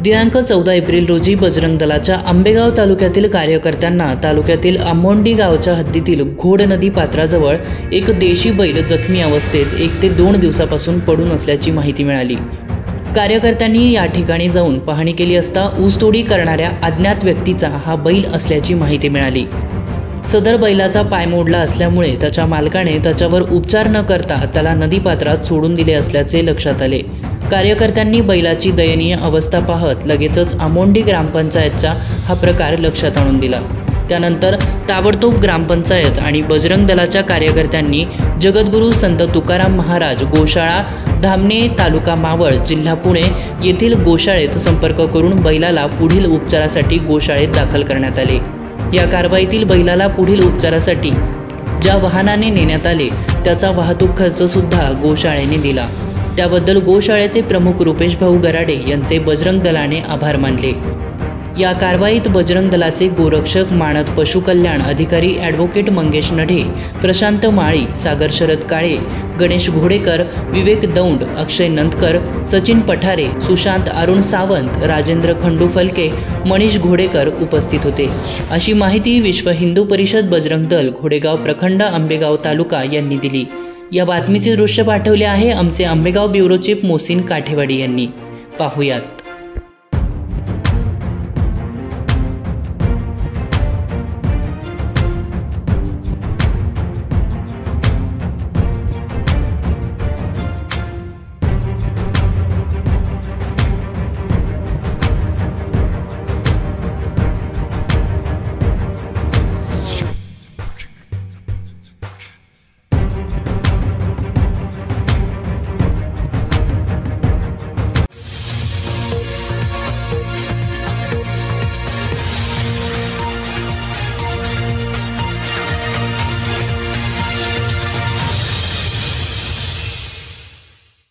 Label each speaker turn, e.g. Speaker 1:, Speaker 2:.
Speaker 1: दिनांक 14 एप्रिल रोजी बजरंग दलाच्या आंबेगाव तालुक्यातील कार्यकर्त्यांना तालुक्यातील आंबोंडी गावच्या हद्दीतील घोड नदी पात्राजवळ एक देशी बैल जखमी अवस्थेत 1 ते 2 दिवसापासून पडून असल्याची माहिती मिळाली। कार्यकर्त्यांनी या ठिकाणी जाऊन पाहणी केली असता ऊसतोडी करणाऱ्या अज्ञात व्यक्तीचा हा बैल असल्याची माहिती मिळाली। सदर बैलाचा पाय मोडला असल्यामुळे त्याच्या मालकाने त्याच्यावर उपचार न करता त्याला नदीपात्रात सोडून दिले असल्याचे लक्षात आले। कार्यकर्त्यांनी बैलाची दयनीय अवस्था पाहत लगेचच आंबोंडी ग्रामपंचायतचा हा प्रकार लक्षात आणून दिला। त्यानंतर ताबडतोब ग्रामपंचायत आणि बजरंग दलाच्या कार्यकर्त्यांनी जगद्गुरू संत तुकाराम महाराज गोशाळा धामणे तालुका मावळ जिल्हा पुणे येथील गोशाळेत संपर्क करून बैलाला पुढील उपचारासाठी गोशाळेत दाखल करण्यात आले। या कारवाईतील बैलाला पुढील उपचारासाठी ज्या वाहनाने नेण्यात आले त्याचा वाहतूक खर्च सुद्धा गोशाळेने दिला। त्याबद्दल गोशाळेचे प्रमुख रुपेश भाऊ गराडे यांचे बजरंग दलाने आभार मानले। या कारवाईत बजरंग दलाचे गोरक्षक मानद पशुकल्याण अधिकारी ॲडव्होकेट मंगेश नढे, प्रशांत माळी, सागर शरद काळे, गणेश घोडेकर, विवेक दौंड, अक्षय नंदकर, सचिन पठारे, सुशांत अरुण सावंत, राजेंद्र खंडू फलके, मनीष घोडेकर उपस्थित होते, अशी माहिती विश्व हिंदू परिषद बजरंग दल घोडेगाव प्रखंड आंबेगाव तालुका यांनी दिली। या बातमीचे दृश्य पाठवले आहे आमचे आंबेगाव ब्युरो चीफ मोहसिन काठेवाडी यांनी। पाहुयात।